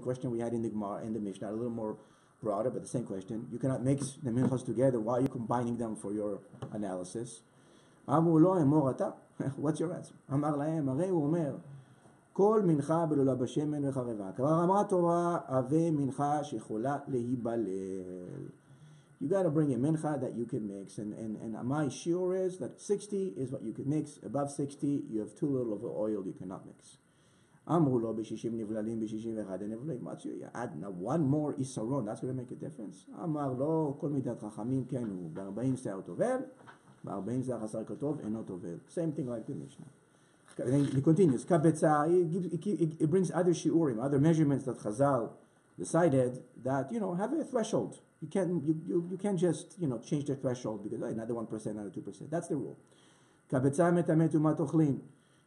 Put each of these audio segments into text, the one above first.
question we had in the Gemara and the Mishnah, a little more broader, but the same question. You cannot mix the minchas together. Why are you combining them for your analysis? What's your answer? אמר להם, הרי הוא אומר, כל מנחה בלולה בשמן וחרבה. כבר אמרה תורה, הווה מנחה שיכולה להיבלל. You got to bring a mincha that you can mix. And my shiur is that 60 is what you can mix. Above 60, you have too little of the oil you cannot mix. אמרו לו ב-60 נבללים, ב-61 נבללים. You add now one more isaron, that's going to make a difference. אמר לו, כל מידת חכמים כן הוא, ב-40 שיער טובל, ב-40 שיער חסר כתוב, אינו טובל. Same thing like the Mishnah. Then he continues, kabetza, it brings other shiurim, other measurements that Chazal decided that, have a threshold. You can't just, change the threshold because another 1%, another 2%. That's the rule. Kabetza metamet umat ochlin.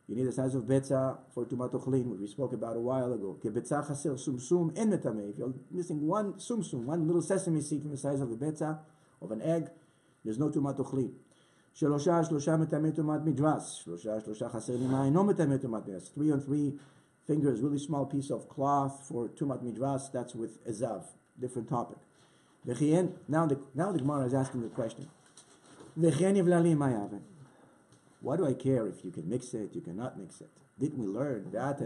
You need the size of betza for tumat ochlin, which we spoke about a while ago. Kebetza chaser sumsum en metameh. If you're missing one sumsum, one little sesame seed from the size of a betza, of an egg, there's no tumat ochlin. שלושה מטמא טומאת מדבש, שלושה חסר נימה אינו מטמא טומאת מדבש. 3 on 3 fingers, really small piece of cloth for tumat midras, that's with ezav, different topic. Now the Gemara is asking the question. Why do I care if you can mix it, you cannot mix it? Didn't we learn that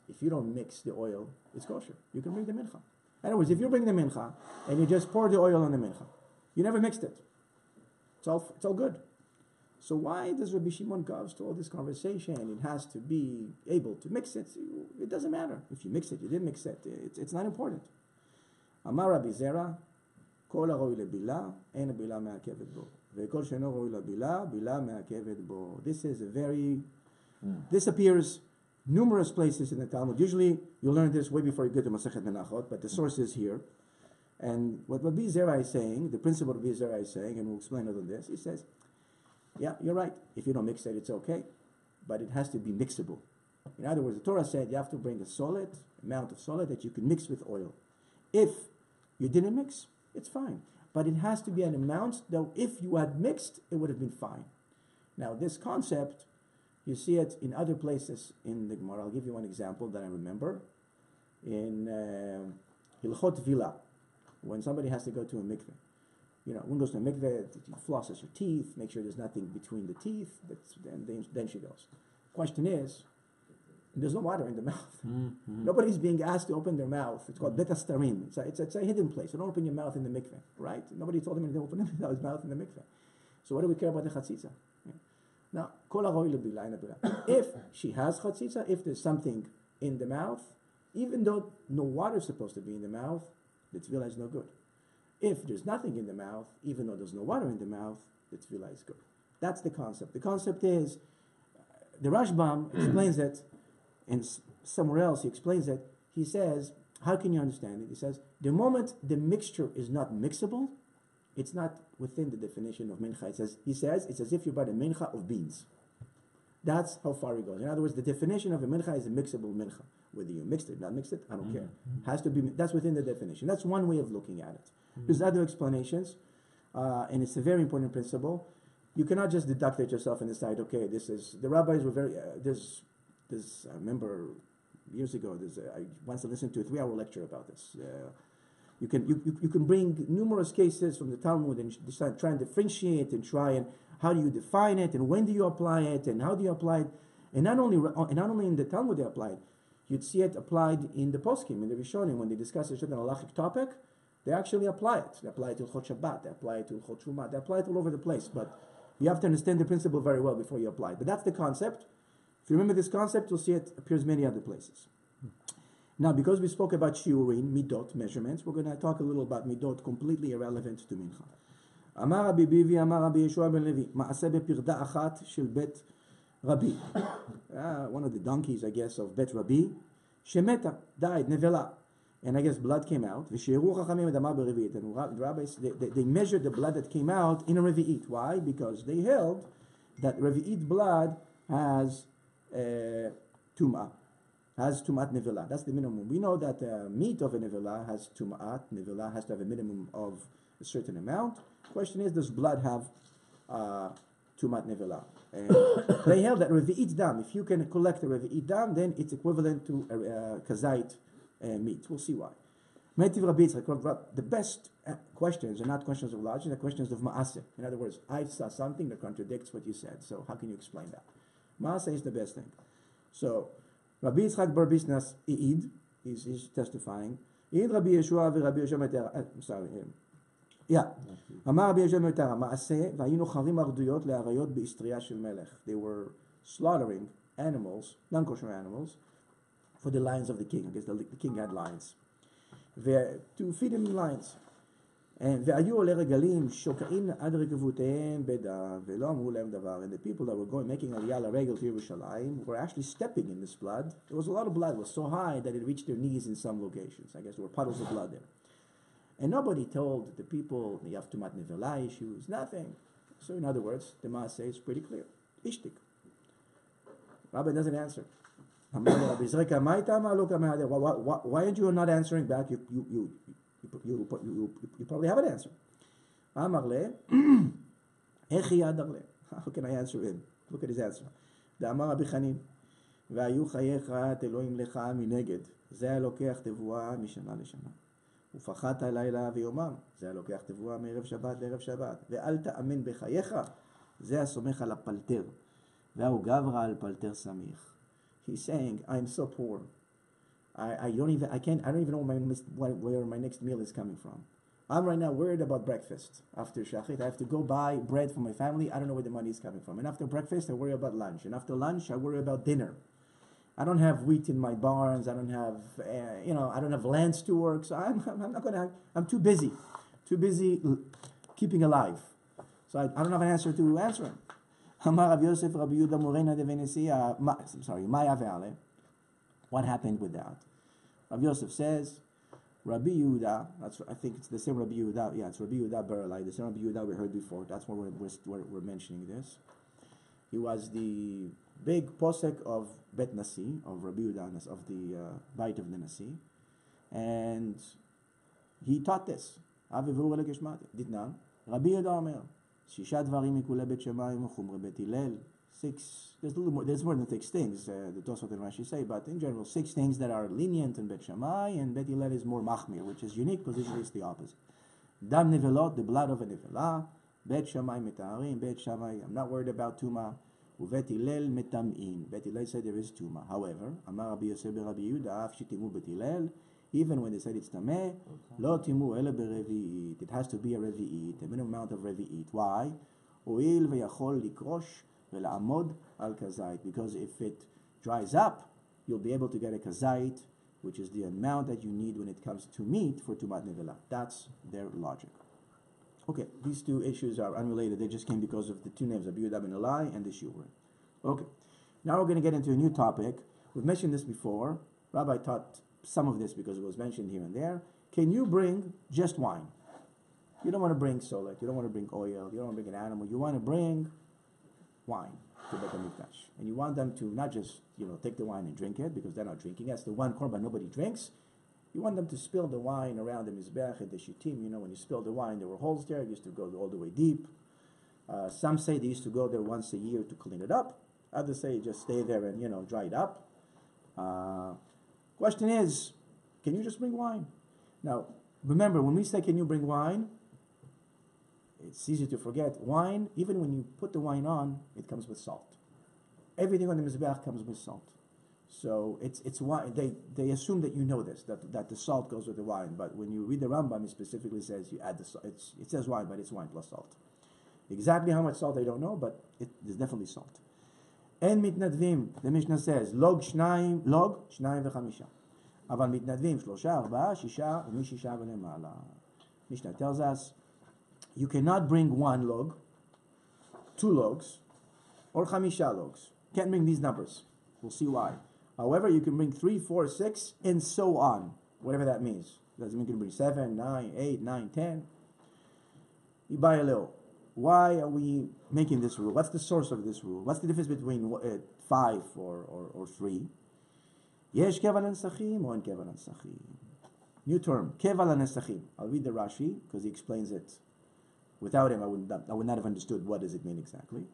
if you don't mix the oil, it's kosher? You can bring the mincha. In other words, if you bring the mincha and you just pour the oil on the mincha, you never mixed it. It's all good. So why does Rabbi Shimon go to all this conversation? It has to be able to mix it. It doesn't matter if you mix it, you didn't mix it. It's not important. Amar Rabbi Zera, כל הראוי לבילה, אין הבילה מעכבת בו. וכל שאינו ראוי לבילה, בילה מעכבת בו. This appears numerous places in the Talmud. Usually, you learn this way before you get to Masechet Menachot, but the source is here. And what Rabbi Zera is saying, the principle Rabbi Zera is saying, and we'll explain it on this, he says, yeah, you're right. If you don't mix it, it's okay. But it has to be mixable. In other words, the Torah said you have to bring a solid amount of solid that you can mix with oil. If you didn't mix, it's fine. But it has to be an amount that if you had mixed, it would have been fine. Now, this concept, you see it in other places in the Gemara. I'll give you one example that I remember. In Hilchot Vila, when somebody has to go to a mikveh. One goes to a mikveh, flosses her teeth, make sure there's nothing between the teeth, then she goes. Question is, there's no water in the mouth. Mm-hmm. Nobody's being asked to open their mouth. It's called betastarim. It's a hidden place. You don't open your mouth in the mikveh, right? Nobody told him to open his mouth in the mikveh. So what do we care about the chatzitza? Now, if she has chatzitza, if there's something in the mouth, even though no water is supposed to be in the mouth, the tefillah is no good. If there's nothing in the mouth, even though there's no water in the mouth, the tefillah is good. That's the concept. The concept is, the Rashbam explains it, and somewhere else he explains it. He says, how can you understand it? He says, the moment the mixture is not mixable, it's not within the definition of mincha. He says, it's as if you bought a mincha of beans. That's how far he goes. In other words, the definition of a mincha is a mixable mincha. Whether you mixed it, not mixed it, I don't care. Has to be. That's within the definition. That's one way of looking at it. There's other explanations, and it's a very important principle. You cannot just deduct it yourself and decide, okay, this is, the rabbis were very, I remember years ago, I once listened to a 3-hour lecture about this. You can bring numerous cases from the Talmud and try and differentiate and how do you define it and when do you apply it and how do you apply it, and not only in the Talmud they apply it, you'd see it applied in the poskim, in the Rishonim, when they discuss a certain halachic topic, they actually apply it. They apply it to Chot Shabbat, they apply it to Chot Truma, they apply it all over the place, but you have to understand the principle very well before you apply it. But that's the concept. If you remember this concept, you'll see it appears many other places. Now, because we spoke about shiurin, midot, measurements, we're going to talk a little about midot, completely irrelevant to mincha. Amar Rabbi Bivi, Amar Rabbi Yeshua ben Levi, ma'aseh bepirda achat shel bet Rabbi. One of the donkeys, I guess, of bet Rabbi, shemeta, died, nevela. And I guess blood came out. V'she'eru chachamim et amar berevi'it. And the rabbis, they measured the blood that came out in a revi'it. Why? Because they held that revi'it blood has tum'ah. Has tumat nevela. That's the minimum. We know that meat of a nevela has tumat. Nevela has to have a minimum of a certain amount. Question is, does blood have tumat nevela. And they held that revi'it dam, if you can collect a revi'it dam, then it's equivalent to kazait meat. We'll see why. The best questions are not questions of logic, they're questions of ma'aseh. In other words, I saw something that contradicts what you said, so how can you explain that? Ma'aseh is the best thing. So, Rabbi Yitzchak bar Bisnas Eid is testifying. Eid Rabbi Yeshua v'Rabbi Yeshua Meter. אמר רבי יהושע מיותר, המעשה, והיינו חרים ארדויות לאריות באסטריה של מלך. They were slaughtering animals, non-kosher animals, for the lions of the king. I guess the king had lions. To feed him lions. והיו עולי רגלים שוקעים עד רכבותיהם בדם, ולא אמרו להם דבר. And the people that were going, making aliyah לרגל to Yerushalayim, were actually stepping in this blood. There was a lot of blood. It was so high that it reached their knees in some locations. I guess there were puddles of blood there. And nobody told the people, you have tumat nevela issues, nothing. So in other words, the Maaseh is pretty clear. Ishtik. Rabbi doesn't answer. Why aren't you not answering back? You probably have an answer. How can I answer him? Look at his answer. דאמר רבי חנין, והיו חייך את אלוהים לך מנגד, זה הלוקח תבואה משנה לשנה. ופחת הלילה ויומם, זה הלוקח תבואה מערב שבת לערב שבת. ואל תאמן בחייך, זה הסומך על הפלטר. והוא גברא על פלטר סמיך. He's saying, I'm so poor. I don't even know where my next meal is coming from. I'm right now worried about breakfast. After Shachrit, I have to go buy bread for my family. I don't know where the money is coming from. And after breakfast, I worry about lunch. And after lunch, I worry about dinner. I don't have wheat in my barns. I don't have, I don't have lands to work. So I'm too busy keeping alive. So I don't have an answer to answer him. What happened with that? Rabbi Yosef says, Rabbi Yehuda, I think it's the same Rabbi Yehuda. Yeah, it's Rabbi Yehuda Baralai, the same Rabbi Yehuda we heard before. That's why we're mentioning this. He was the big posek of Bet Nasi, of Rabbi Yehuda, of the Bait of the Nasi, and he taught this. Ditnan, Rabbi Yehuda Omer, Shisha Dvarim Mikule Bet Shemayim Chumre Bet Hillel. There's more than 6 things, the Tosfot and Rashi say, but in general, 6 things that are lenient in Bet Shammai, and Bet Hillel is more machmir, which is unique, because usually it's the opposite. Dam Nevelot, the blood of a Nevela, Bet Shammai Metaharim, Bet Shammai, I'm not worried about Tuma, Uvet Hillel Metam'in. Bet Hillel said there is Tuma. However, Amar Rabbi Yosef Rabbi Yehuda, Af Shetimu Bet Hillel, even when they said it's Tameh, Lo Timu Ele Berevi'it. It has to be a Revi'it, a minimum amount of Revi'it. Why? Oil Veyachol Likrosh, because if it dries up, you'll be able to get a kazait, which is the amount that you need when it comes to meat for tumat nevela. That's their logic. Okay, these 2 issues are unrelated. They just came because of the 2 names, Rabbi Yehuda ben Elai and the shiur. Okay, now we're going to get into a new topic. We've mentioned this before. Rabbi taught some of this because it was mentioned here and there. Can you bring just wine? You don't want to bring solet. You don't want to bring oil. You don't want to bring an animal. You want to bring wine to Bet HaMikdash. And you want them to not just, take the wine and drink it, because they're not drinking. That's the one korban nobody drinks. You want them to spill the wine around the Mizbeach and the Shittim. When you spill the wine, there were holes there. It used to go all the way deep. Some say they used to go there once a year to clean it up. Others say just stay there and, dry it up. Question is, can you just bring wine? Now, remember, when we say, can you bring wine, it's easy to forget. Wine, even when you put the wine on, it comes with salt. Everything on the Mizbeach comes with salt. So it's wine. They assume that you know this, that the salt goes with the wine. But when you read the Rambam, it specifically says you add the salt. It says wine, but it's wine plus salt. Exactly how much salt, I don't know, but there's definitely salt. En mitnadvim, the Mishnah says, log shnayim v'chamisha. Aval mitnadvim, 3, 4, 6, u'mishisha v'lemala. Mishnah tells us, you cannot bring 1 log, 2 logs, or chamisha logs. Can't bring these numbers. We'll see why. However, you can bring 3, 4, 6, and so on. Whatever that means. Doesn't mean you can bring 7, 9, 8, 9, 10. Ibayalil. Why are we making this rule? What's the source of this rule? What's the difference between 5 or 3? Yesh keval nesachim or en keval nesachim? New term. Keval nesachim. I'll read the Rashi because he explains it. Without him, I would not have understood what does it mean exactly.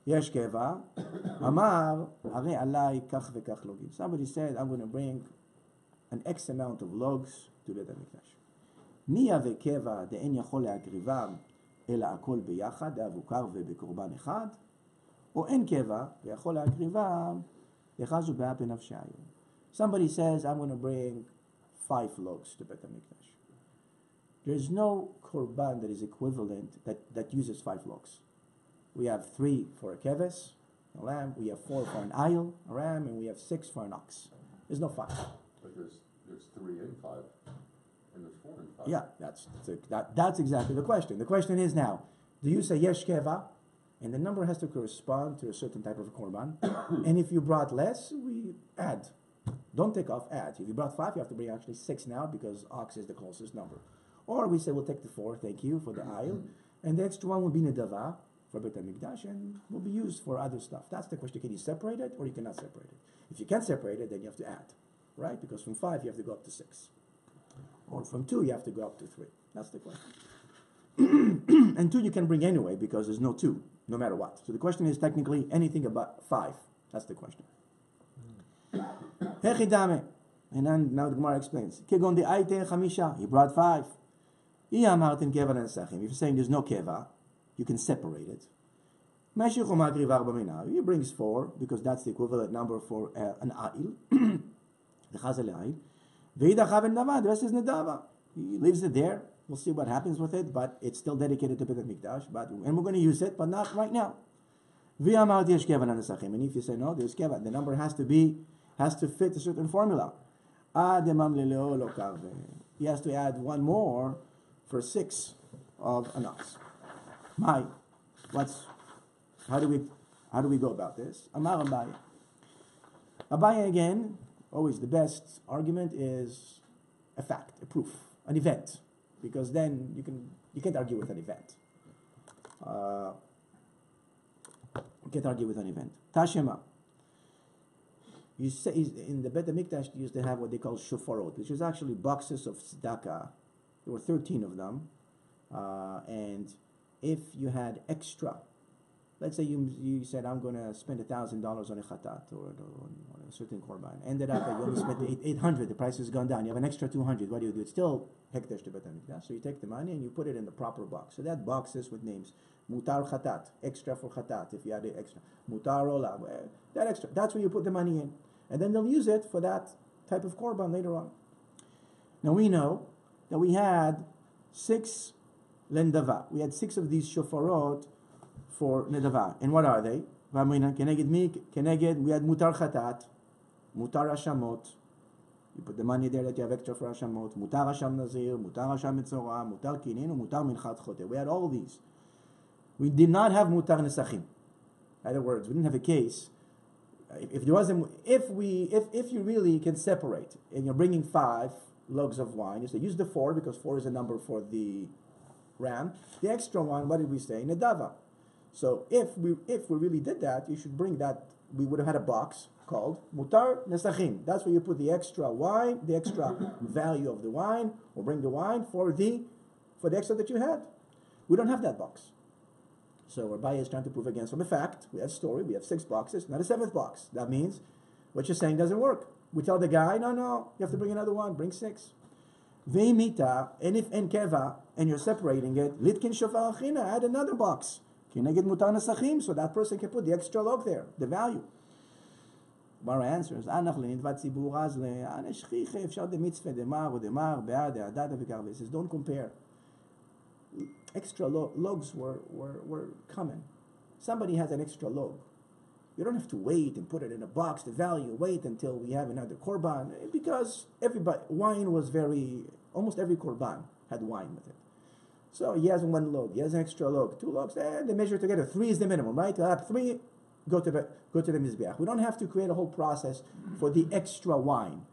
יש קבע, אמר, הרי עליי כך וכך לוגים. Somebody said, I'm going to bring an X amount of logs to בית המקדש. מי יהווה קבע דאין יכול להקריבם, אלא הכל ביחד, דאבוקר ובקורבן אחד, או אין קבע, ויכול להקריבם, יחזו באפי נפשי. Somebody says, I'm going to bring 5 logs to בית המקדש. There's no korban that is equivalent, that uses 5 logs. We have 3 for a keves, a lamb. We have 4 for an ayil, a ram, and we have 6 for an ox. There's no 5. But there's 3 and 5, and there's 4 and 5. Yeah, that's exactly the question. The question is now, do you say yesh keva, and the number has to correspond to a certain type of korban, and if you brought less, we add. Don't take off, add. If you brought 5, you have to bring actually 6 now because ox is the closest number. Or we say we'll take the 4, thank you, for the ayil, and the extra one will be nedava for Beit HaMikdash and will be used for other stuff. That's the question. Can you separate it or you cannot separate it? If you can't separate it, then you have to add, right? Because from 5 you have to go up to 6. Or from 2 you have to go up to 3. That's the question. And 2 you can bring anyway because there's no 2, no matter what. So the question is technically anything about 5. That's the question. And then now the Gemara explains. He brought 5. If you're saying there's no keva, you can separate it. He brings 4 because that's the equivalent number for an ayil. The rest is nedava. He leaves it there. We'll see what happens with it, but it's still dedicated to Beit HaMikdash. And we're going to use it, but not right now. And if you say no, there's keva, the number has to fit a certain formula. He has to add 1 more for 6 of an ox. How do we go about this? Amar Abaye. Abaye again, always the best argument is a fact, a proof, an event, because then you can't argue with an event. You can't argue with an event. Tashema. You say in the Beit HaMikdash they used to have what they call shofarot, which is actually boxes of tzedakah. There were 13 of them, and if you had extra, let's say you said I'm going to spend $1,000 on a chatat or on a certain korban, ended up that you only spent 800. The price has gone down. You have an extra 200. What do? It's still hekdesh to Beit HaMikdash. So you take the money and you put it in the proper box. So that box is with names. Mutar chatat, extra for chatat. If you had it extra, mutar olam, that extra. That's where you put the money in, and then they'll use it for that type of korban later on. Now we know that we had 6 lendava. We had 6 of these shofarot for nedava. And what are they? Keneged mi, keneged, we had mutar chatat, mutar hashamot. You put the money there that you have extra for hashamot. Mutar hasham nazir, mutar hasham mitzorah, mutar kinin, mutar minchat chote. We had all these. We did not have mutar nesachim. In other words, we didn't have a case. If you really can separate, and you're bringing 5 logs of wine, you say use the 4 because 4 is a number for the ram. The extra one, what did we say? Nedava. So if we really did that, you should bring that. We would have had a box called mutar nesachim. That's where you put the extra wine, the extra value of the wine, or bring the wine for the extra that you had. We don't have that box. So Abaye is trying to prove against from a fact. We have story. We have 6 boxes, not a 7th box. That means what you're saying doesn't work. We tell the guy, no, you have to bring another one. Bring 6. Ve'imita, and if en keva, and you're separating it, litkin shofar achina, add another box. Kineged mutar nesachim, so that person can put the extra log there, the value. Mara answers, anach lenidvat tzibur az le'aneshchiche, efshar de mitzvah demar or demar be'ad de'adada v'karve. He says, don't compare. Extra logs were common. Somebody has an extra log. You don't have to wait and put it in a box, the value, wait until we have another korban, because wine was almost every korban had wine with it. So he has 1 log, he has an extra log, 2 logs, and they measure together. 3 is the minimum, right? You'll have 3, go to the Mizbeach. We don't have to create a whole process for the extra wine,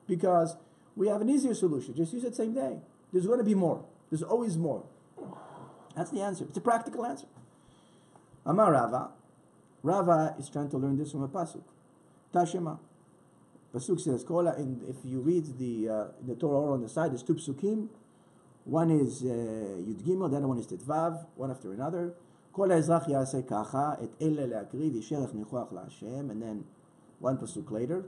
because we have an easier solution. Just use it same day. There's going to be more. There's always more. That's the answer. It's a practical answer. Amar Rava. Rava is trying to learn this from a pasuk. Tashema. Pasuk says, if you read the Torah on the side, there's 2 psukim. One is Yud Gimel, the other one is Tetvav, one after another. כל האזרח יעשה ככה, את אלה להקריב, ישרך ניחוח להשם, and then one pasuk later,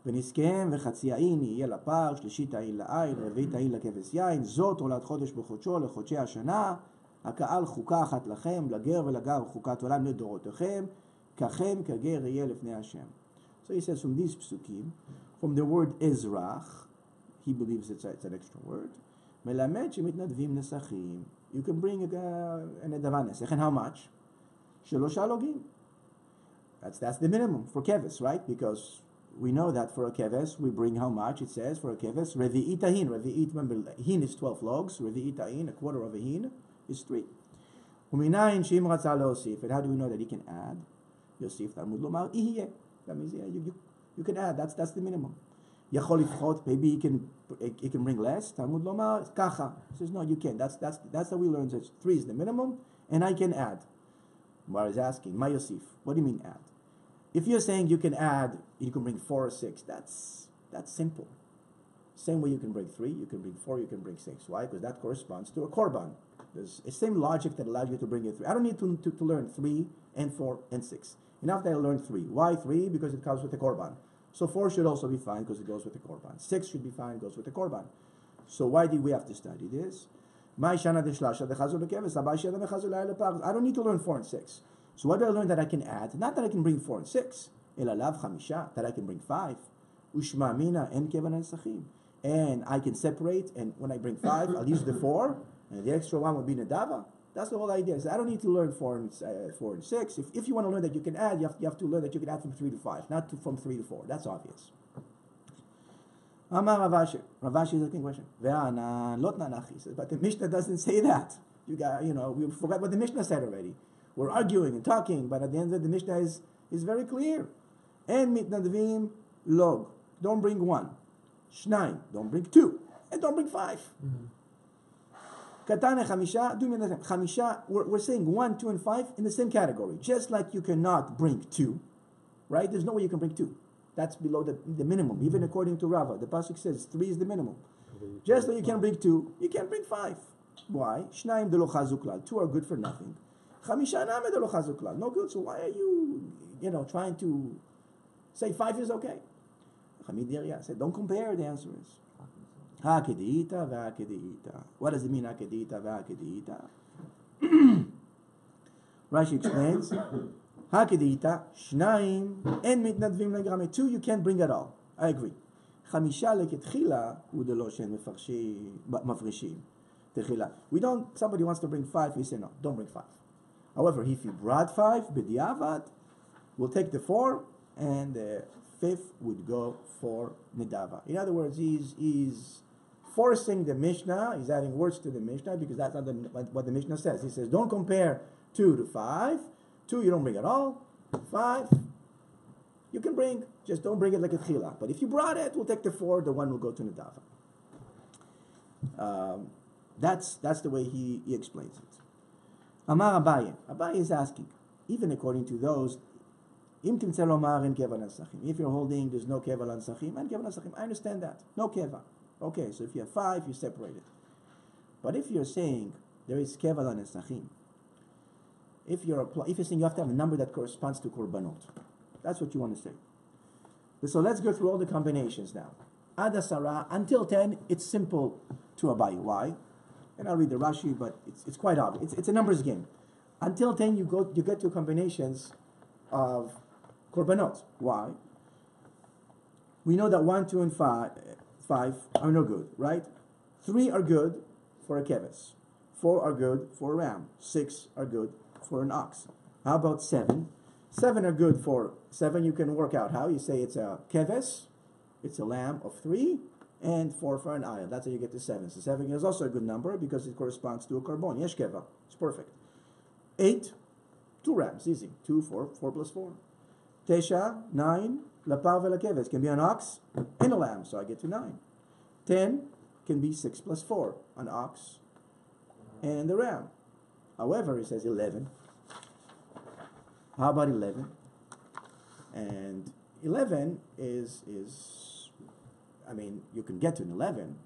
ונזכיהם וחצי העין יהיה לפר, שלישית העין לעין, רביעית העין לכבש יין, זאת עולת חודש בחודשו לחודשי השנה, הקהל חוקה אחת לכם, לגר ולגר חוקת עולם לדורותיכם, ככם כגר יהיה לפני השם. So he says from these psukim, from the word אזרח, he believes it's an extra word, מלמד שמתנדבים נסכים. You can bring a נדבה נסך, and how much? 3 לוגים. That's the minimum for keves, right? Because we know that for a keves, we bring how much? It says for a keves, revi'it ahin. Revi'it, remember, hin is 12 logs. Revi'it ahin, a quarter of a hin, is 3. Uminayin shim ratzah leosif. And how do we know that he can add? Yosif Talmud lomar ihye. That means you can add. That's the minimum. Yachol ifchot. Maybe he can bring less. Talmud lomar kacha. He says no, you can't. That's how we learn that 3 is the minimum, and I can add. Mar is asking, Ma Yosif. What do you mean add? If you're saying you can add, you can bring 4 or 6, that's simple. Same way you can bring 3, you can bring 4, you can bring 6. Why? Because that corresponds to a korban. There's the same logic that allows you to bring it 3. I don't need to learn 3 and 4 and 6. Enough that I learn 3. Why 3? Because it comes with the korban. So 4 should also be fine because it goes with the korban. 6 should be fine, goes with the korban. So why do we have to study this? I don't need to learn 4 and 6. So what do I learn that I can add? Not that I can bring 4 and 6. That I can bring 5. And I can separate, and when I bring 5, I'll use the 4, and the extra one will be Nadava. That's the whole idea. So I don't need to learn 4 and 6. If you want to learn that you can add, you have to learn that you can add from 3 to 5, not from 3 to 4. That's obvious. Amar Ravashi. Ravashi is asking a question. Ve'anan lot nanachi says, but the Mishnah doesn't say that. We forgot what the Mishnah said already. We're arguing and talking, but at the end of the Mishnah is very clear. En mitnadvim log. Don't bring 1. Shnayim. Don't bring 2. And don't bring 5. Katane chamisha. Do mitnadvim. Chamisha. We're saying 1, 2, and 5 in the same category. Just like you cannot bring 2, right? There's no way you can bring 2. That's below the minimum. Even according to Rava, the pasuk says 3 is the minimum. Just like you can bring 2, you can't bring 5. Why? Shnayim de lo chazuklal. 2 are good for nothing. Chamisha name de lo chazuklal. No good. So why are you trying to say 5 is okay? Chamid Yeria said, don't compare. The answer is ha-kedita va-kedita. What does it mean ha-kedita va-kedita? Rashi explains ha-kedita shnayim en mitnadvim legrame. 2 you can't bring at all. I agree. Chamisha leketchila u de lo shen mafrishim. We don't. Somebody wants to bring 5. We say no, don't bring 5. However, if you brought 5, b'diavad, we'll take the 4, and the 5th would go for Nidava. In other words, he's forcing the Mishnah, he's adding words to the Mishnah, because that's not what the Mishnah says. He says, don't compare 2 to 5. 2 you don't bring at all. 5 you can bring, just don't bring it like a tchila. But if you brought it, we'll take the 4, the 1 will go to Nidava. That's the way he explains it. Amar Abaye. Abaye is asking, even according to those, if you're holding there's no keva lan sachim, and keva lan sachim, I understand that. No keva. Okay, so if you have 5, you separate it. But if you're saying there is keva lan sachim, if you're saying you have to have a number that corresponds to korbanot, that's what you want to say. So let's go through all the combinations now. Ad asara, until 10, it's simple to Abaye. Why? And I'll read the Rashi, but it's quite obvious. It's a numbers game. Until 10, you get to combinations of korbanot. Why? We know that 1, 2, and 5 are no good, right? 3 are good for a keves. 4 are good for a ram. 6 are good for an ox. How about 7? 7 are good for 7. You can work out how. You say it's a keves, it's a lamb of 3, and 4 for an ayah. That's how you get to 7. So 7 is also a good number because it corresponds to a karbon. Yesh keva. It's perfect. 8, 2 rams. Easy. 2, 4, 4 plus 4. Tesha, 9, lapar velakeves. Can be an ox and a lamb. So I get to 9. 10 can be 6 plus 4. An ox and the ram. However, it says 11. How about 11? And 11 is I mean, you can get to an 11.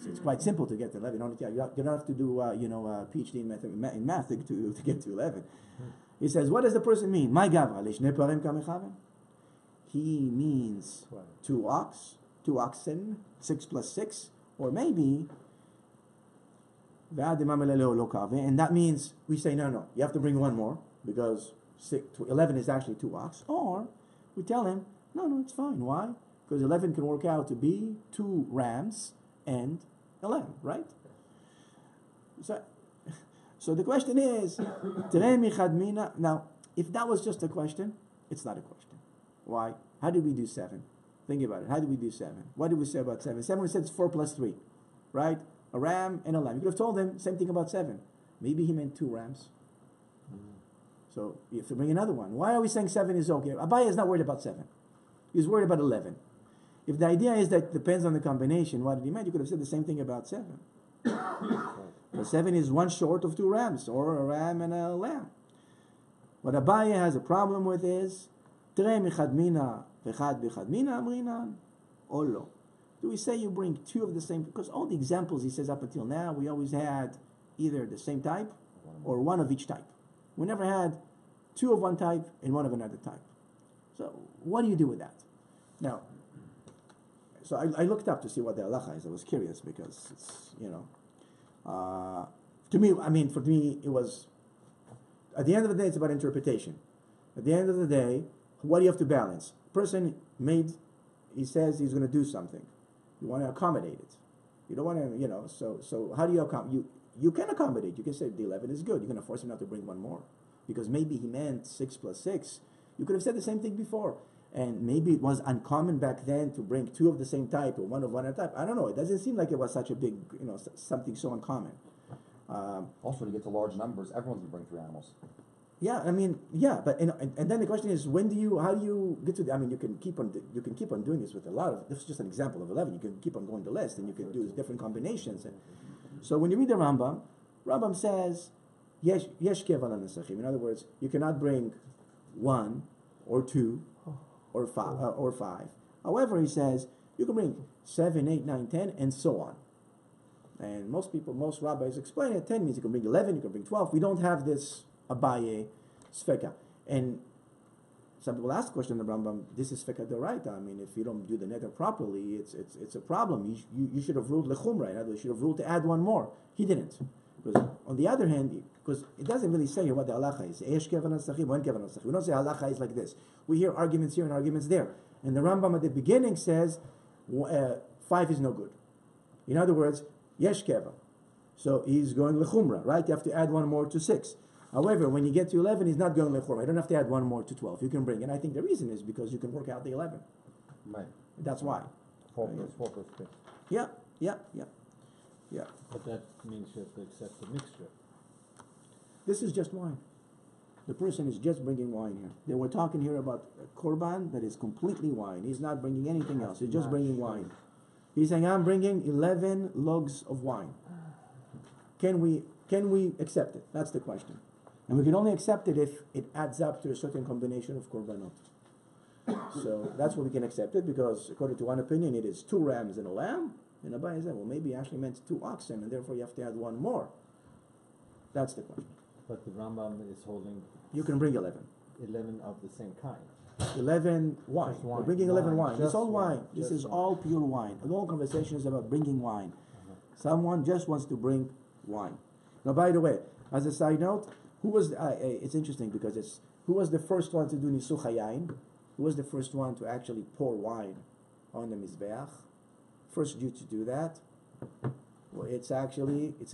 It's quite simple to get to 11. You don't have to do a PhD in math to get to 11. He says, what does the person mean? My gavra lishne parim kamechaven. He means two oxen, 6 plus 6, or maybe, and that means we say, no, you have to bring one more, because 11 is actually 2 ox, or we tell him, no, it's fine. Why? Because 11 can work out to be 2 rams and a lamb, right? So the question is, now, if that was just a question, it's not a question. Why? How did we do 7? Think about it. How did we do 7? What did we say about 7? 7 we said it's 4 plus 3, right? A ram and a lamb. You could have told him same thing about 7. Maybe he meant 2 rams. So you have to bring another one. Why are we saying 7 is okay? Abaye is not worried about 7. He's worried about 11. If the idea is that it depends on the combination, what did he mean? You could have said the same thing about 7. But 7 is 1 short of 2 rams, or a ram and a lamb. What Abaye has a problem with is, Tre michadmina v'chad b'chadmina amrinan, or lo. Do we say you bring 2 of the same? Because all the examples he says up until now, we always had either the same type or 1 of each type. We never had 2 of one type and 1 of another type. So what do you do with that? Now, so I looked up to see what the halacha is. I was curious because it's, to me, for me, it was, at the end of the day, it's about interpretation. At the end of the day, what do you have to balance? Person he says he's going to do something. You want to accommodate it. You don't want to, so how do you accommodate? You can accommodate. You can say the 11 is good. You're going to force him not to bring 1 more. Because maybe he meant 6 plus 6. You could have said the same thing before. And maybe it was uncommon back then to bring 2 of the same type or 1 of one other type. I don't know. It doesn't seem like it was such a big, something so uncommon. Also, to get to large numbers, everyone's going to bring 3 animals. Yeah, but and then the question is, how do you get to you can keep on doing this with a lot of, this is just an example of 11. You can keep on going the list, and you can do different combinations. So when you read the Rambam says, yesh keval nesachim. In other words, you cannot bring 1 or 2 or 5. However, he says you can bring 7, 8, 9, 10, and so on. And most rabbis explain it. 10 means you can bring 11, you can bring 12. We don't have this Abaye Sfeka. And some people ask the question in the Rambam, this is Sfeka Doraita. If you don't do the neder properly, it's a problem. You should have ruled Lechumra. In other words, you should have ruled to add 1 more. He didn't. Because on the other hand, because it doesn't really say what the halacha is. We don't say halacha is like this. We hear arguments here and arguments there. And the Rambam at the beginning says 5 is no good. In other words, yesh keva. So he's going lechumra, right? You have to add 1 more to 6. However, when you get to 11, he's not going lechumra. You don't have to add 1 more to 12. You can bring, and I think the reason is because you can work out the 11. Right. That's why. 4 plus 3. Yeah. But that means you have to accept the mixture. This is just wine. The person is just bringing wine here. They were talking here about a korban that is completely wine. He's not bringing anything else. He's just bringing wine. He's saying, I'm bringing 11 lugs of wine. Can we accept it? That's the question. And we can only accept it if it adds up to a certain combination of korbanot. So that's what we can accept it, because according to one opinion, it is 2 rams and a lamb. And Abaye said, well, maybe he actually meant 2 oxen, and therefore you have to add 1 more. That's the question. But the Rambam is holding You can bring 11. 11 of the same kind. 11 wine. Just wine. We're bringing 11 wine. Just It's all wine. wine. This Just is wine. all pure wine. The whole conversation is about bringing wine. Someone just wants to bring wine. Now, by the way, as a side note, who was? It's interesting because who was the first one to do nisuch hayayin? Who was the first one to actually pour wine on the mizbeach? First Jew to do that. Well, it's a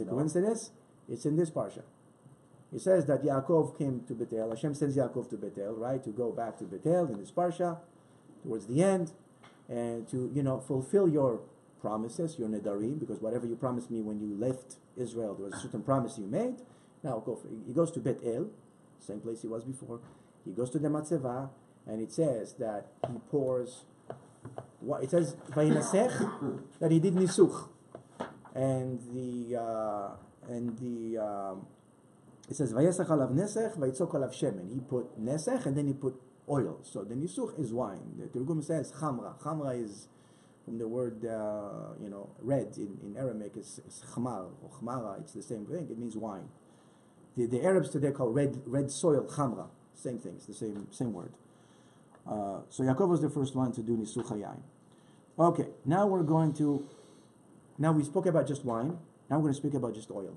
coincidence. It's in this parsha. It says that Yaakov came to Bethel. Hashem sends Yaakov to Bethel, right, to go back to Bethel in this parsha, towards the end, and to fulfill your promises, your nedarim, because whatever you promised me when you left Israel, there was a certain promise you made. Now he goes to Bethel, same place he was before. He goes to the matzeva, and it says that he pours. It says vayinasech that he did nisuch, and it says vayesach alav nesech vayitzok alav shemen. He put nesech and then he put oil. So the nisuch is wine. The Tirgum says chamra. Chamra is from the word, red in Aramaic is khmar or khmara. It's the same thing. It means wine. The Arabs today call red soil khamra. Same thing. It's the same word. So Yaakov was the first one to do nisuch hayayin. Okay, now we spoke about just wine. Now we're going to speak about just oil.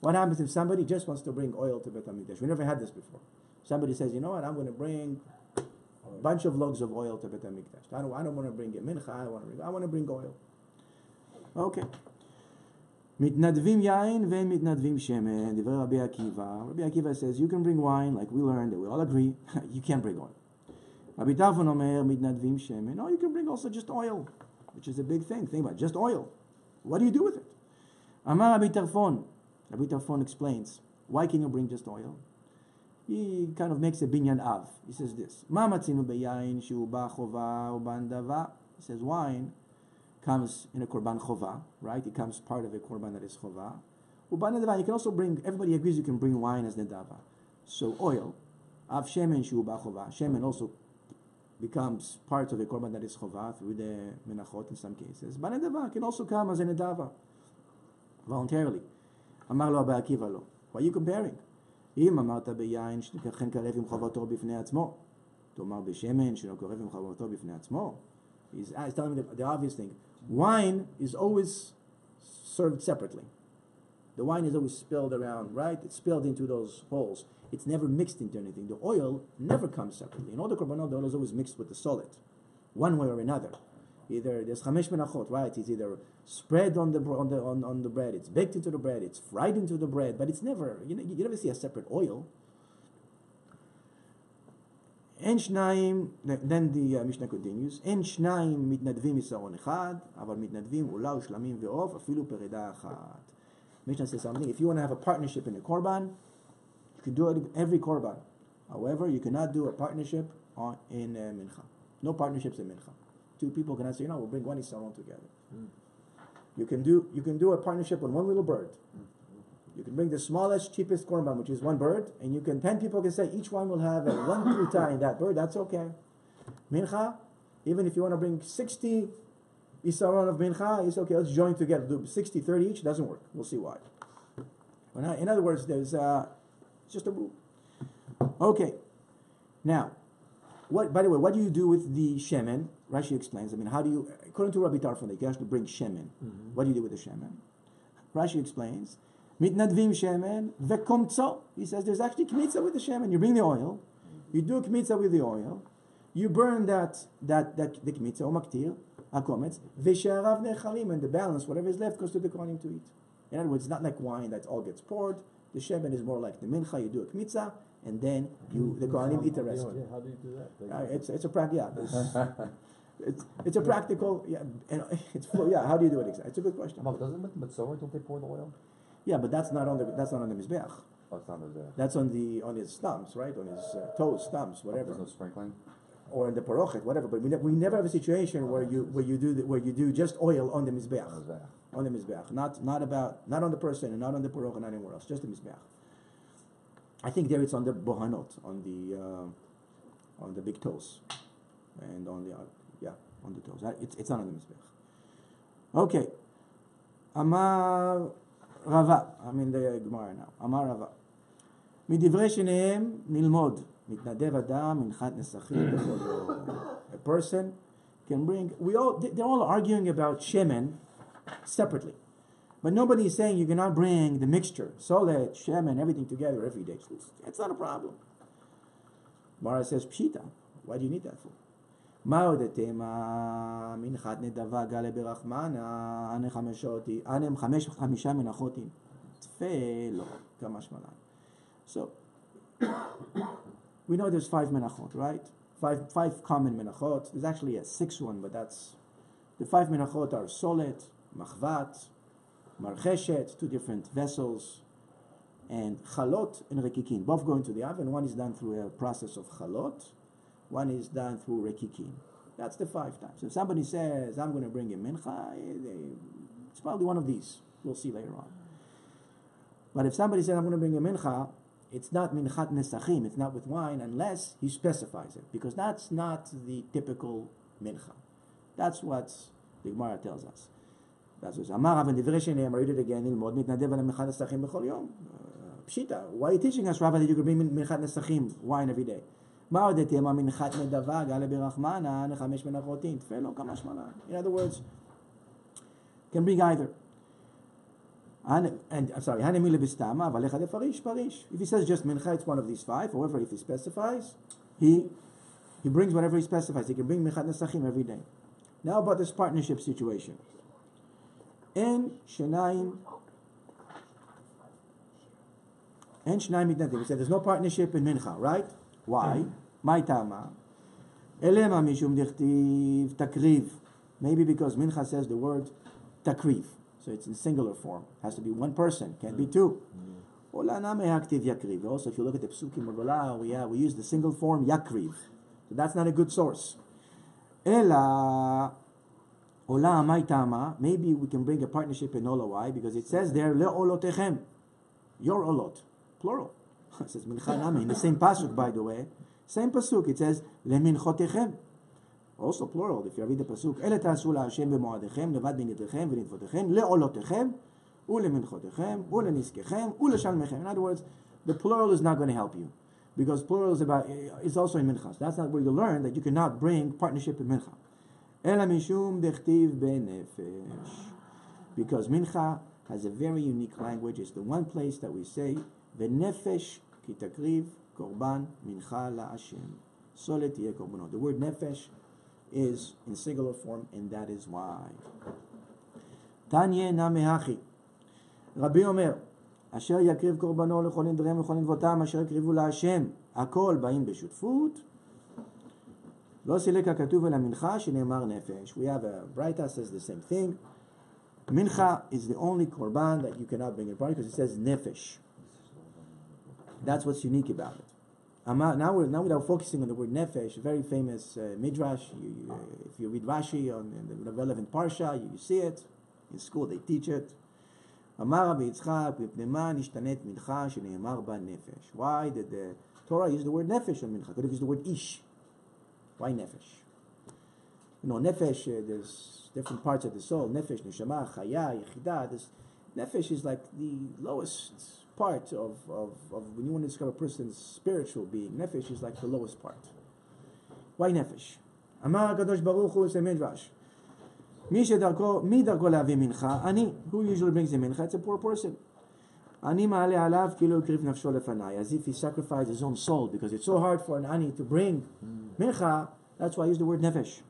What happens if somebody just wants to bring oil to Beit HaMikdash? We never had this before. Somebody says, you know what, I'm going to bring a bunch of loaves of oil to Beit HaMikdash. I don't want to bring a mincha, I want to bring oil. Okay. מתנדבים יין ומתנדבים שמן, דברי רבי עקיבא. Rabbi Akiva says, you can bring wine, like we learned, that we all agree, you can't bring oil. Rabbi Tarfon אומר, מתנדבים שמן. No, you can bring also just oil, which is a big thing. Think about it, just oil. What do you do with it? אמר רבי טרפון. Rabbi Tarfon explains, why can you bring just oil? He kind of makes a binyan av. He says this, מה מצינו ביין שהוא בא חובה ובא נדבה? He says, wine comes in a korban chova, right? It comes part of a korban that is chova. Uban nedava, you can also bring, everybody agrees you can bring wine as nedava. So oil, av shemen shu ba chova, shemen also becomes part of a korban that is chova through the menachot in some cases. Ba nedava can also come as a nedava, voluntarily. Amar lo Rabbi Akiva lo. Why are you comparing? אם אמרת ביין שכן קרב עם חובתו בפני עצמו, תאמר בשמן שלא קרב עם חובתו בפני עצמו. He's telling me the obvious thing. Wine is always served separately. The wine is always spilled around, right? It's spilled into those holes. It's never mixed into anything. The oil never comes separately. In all the korbanot, the oil is always mixed with the solid, one way or another. Either there's chamesh menachot, right? It's either spread on the bread, it's baked into the bread, it's fried into the bread, but it's never, you never see a separate oil. Then the Mishnah continues, אין שניים מתנדבים מסרון אחד, אבל מתנדבים עולה ושלמים ועוף, אפילו פרידה אחת. Mishnah says something, if you want to have a partnership in a korban, you can do it in every korban. However, you cannot do a partnership in mincha. No partnerships in mincha. Two people cannot say, we'll bring one isaron together. You can do a partnership on one little bird. You can bring the smallest, cheapest korban, which is one bird, and 10 people can say each one will have a one pruta in that bird. That's okay. Mincha, even if you want to bring 60 isaron of mincha, it's okay. Let's join together. Do 60, 30 each. Doesn't work. We'll see why. In other words, there's just a rule. Okay. Now, by the way, what do you do with the shemen? Rashi explains. How do you, according to Rabbi Tarfon, you can actually bring shemen. Mm-hmm. What do you do with the shemen? Rashi explains. Mitnadvim shemen vekomtso. He says there's actually kmitza with the shemen. You bring the oil, you do a kmitza with the oil, you burn the kmitza or maktir, akometz, v'she'arav nechalim, and the balance, whatever is left, goes to the kohanim to eat. In other words, it's not like wine that all gets poured. The shemen is more like the mincha. You do a kmitza, and then the kohanim eat the rest. Yeah, how do you do that? It's a practical. How do you do it exactly? It's a good question. Doesn't with Mitzvah, don't they pour the oil? Yeah, but that's not on the mizbeach. Oh, it's not on the mizbeach. That's on his thumbs, right? On his toes, thumbs, whatever. There's no sprinkling. Or in the parochet, whatever. But we never have a situation where you do just oil on the mizbeach. On the mizbeach, not on the person and not on the parochet, not anywhere else. Just the mizbeach. I think there it's on the bohanot, on the big toes, and on the toes. It's not on the mizbeach. Okay. Amar Rava, I'm in the Gemara now. Amar Rava. מדברי שניהם נלמוד. מתנדב אדם מנחת נסכים בכל. A person can bring. They're all arguing about shemen separately, but nobody is saying you cannot bring the mixture, solid, shemen, everything together every day. It's not a problem. Mara says pshita. Why do you need that for? מה הודתמה מנחת נדבה גלה ברחמנה אנם חמישה מנחות תפה לא כמה שמלן. So we know there's 5 menachot, right? Five common menachot. There's actually a 6th one, but that's the 5 menachot are solet, machvat, marcheshet, 2 different vessels, and chalot and rekikin. Both go into the oven. One is done through a process of chalot. One is done through rekikin. That's the 5 times. If somebody says, I'm going to bring a mincha, it's probably one of these. We'll see later on. But if somebody says, I'm going to bring a mincha, it's not minchat nesachim, it's not with wine, unless he specifies it. Because that's not the typical mincha. That's what the Gemara tells us. That's what Amar Rav Divrei Sheneim, read it again, Ilmod mitnadev al Minchat Nesachim b'chol yom. Pshita, why are you teaching us, Rabbi, that you can bring Minchat Nesachim, wine every day? מה עוד תהיה מנחת נדבה, גלה ברחמנה, נחמש מנחותין, תפלו כמה שמונה. In other words, can bring either. I'm sorry, hanemi lebistama, אבל אחד לפריש, פריש. If he says just mincha, it's one of these five. However, if he specifies, he brings whatever he specifies. He can bring minchat nesachim every day. Now about this partnership situation. En shenayim mitnadim. We said there's no partnership in mincha, right? Why? My tama. Elema mishum dichtiv takriv. Maybe because mincha says the word takriv. So it's in singular form. Has to be one person. Can't be two. Olana me'aktiv yakriv. Also, if you look at the psukim of Olah, we use the single form yakriv. So that's not a good source. Ela Ola my tama. Maybe we can bring a partnership in Ola. Why? Because it says there le'olotechem. Your olot. Plural. It says mincha nami. In the same pasuk, by the way. Same pasuk. It says leminchotechem. Also plural. If you read the pasuk, Ele ta'asu la'Hashem b'mo'adechem, levad b'nidrechem v'nidvotechem, le'olotechem, u'leminchotechem, u'leniskechem, u'leshalmechem. In other words, the plural is not going to help you. Because plural is also in minchas. That's not where you learn that you cannot bring partnership in mincha. Ela mishum dechtiv benefesh. Because mincha has a very unique language. It's the one place that we say, v'nefesh ki takriv korban mincha la'Hashem. Solet yeh korbanot. The word nefesh is in singular form, and that is why. Tanya namehachi. Rabbi Omer, asher yakriv korbano lechol nidrem lechol nidvotam, asher yakrivu la'Hashem, akol ba'im b'shutfut. Lo silek hakatuv el mincha shene'emar nefesh. We have a Braita says the same thing. Mincha is the only korban that you cannot bring in party because it says nefesh. That's what's unique about it. Now without focusing on the word nefesh, a very famous midrash. If you read Rashi on the relevant parsha, you see it. In school they teach it. Amar Rabbi Yitzchak, "V'pnema nishtanet mincha shene'emar ba nefesh." Why did the Torah use the word nefesh on mincha? Could have used the word ish. Why nefesh? You know, nefesh. There's different parts of the soul. Nefesh, neshama, chaya, yechidah. This nefesh is like the lowest part of when you want to describe a person's spiritual being. Nefesh is like the lowest part. Why nefesh? Amar HaKadosh Baruch Hu, say midrash. Mi darko lavi mincha. Ani, who usually brings the mincha? It's a poor person. Ani ma'ale alav kilo krif nafsho lefanai. As if he sacrificed his own soul, because it's so hard for an ani to bring mincha. That's why I use the word nefesh.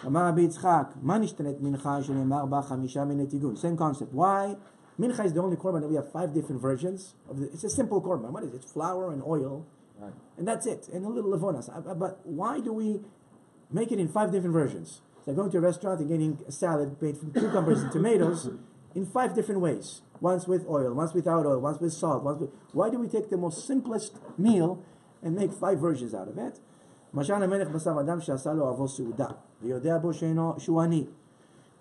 Amar Rabbi Yitzchak, ma nishtanet mincha shene'emar ba chamisha min netigun. Same concept. Why? Mincha is the only korban that we have 5 different versions of. It's a simple korban. What is it? It's flour and oil, right, and that's it, and a little levonas. But why do we make it in 5 different versions? It's like going to a restaurant and getting a salad made from cucumbers and tomatoes in 5 different ways. Once with oil, once without oil, once with salt. Why do we take the most simplest meal and make 5 versions out of it? משל המלך בשר אדם שעשה לו אבו סעודה, ויודע בו שהוא עני.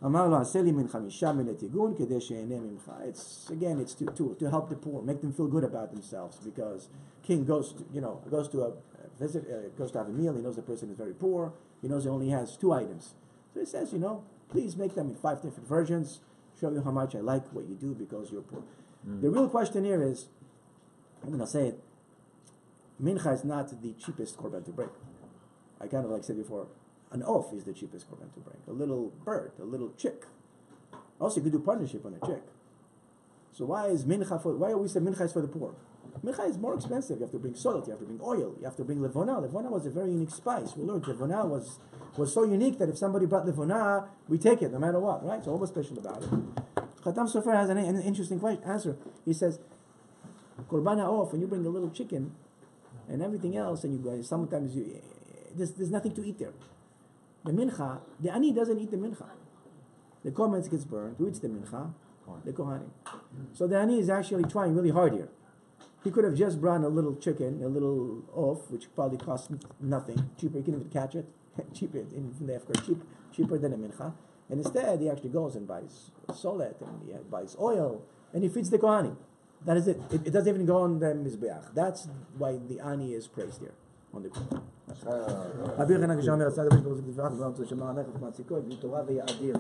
אמר לו, עשה לי מן 5 מנתיגון כדי שאהנה ממך. It's to help the poor, make them feel good about themselves, because king goes to a visit, goes to have a meal. He knows the person is very poor. He knows he only has 2 items. So he says, please make them in 5 different versions. Show you how much I like what you do because you're poor. The real question here is, I'm going to say it, mincha is not the cheapest korban to bring. I kind of like said before, an oaf is the cheapest korban to bring. A little bird, a little chick. Also, you could do partnership on a chick. So why we say mincha is for the poor? Mincha is more expensive. You have to bring salt, you have to bring oil, you have to bring levona. Levona was a very unique spice. We learned levona was so unique that if somebody brought levona, we take it no matter what, right? So what was special about it? Khatam Sofer has an interesting answer. He says, korban ha'of, when you bring a little chicken and everything else, and sometimes there's nothing to eat there. The mincha, the ani doesn't eat the mincha. The korban gets burned. Who eats the mincha? The kohanim. So the ani is actually trying really hard here. He could have just brought a little chicken, a little oaf, which probably costs nothing, cheaper. You can even catch it, cheaper cheaper than a mincha. And instead, he actually goes and buys solet, and he buys oil, and he feeds the kohanim. That is it. It doesn't even go on the mizbeach. That's why the ani is praised here on the korban. אביר חנק שאומר, צד הקדוש ברוך הוא תפארת וארצו שמר הנכף מעסיקו, בלי תורה ויאדיר.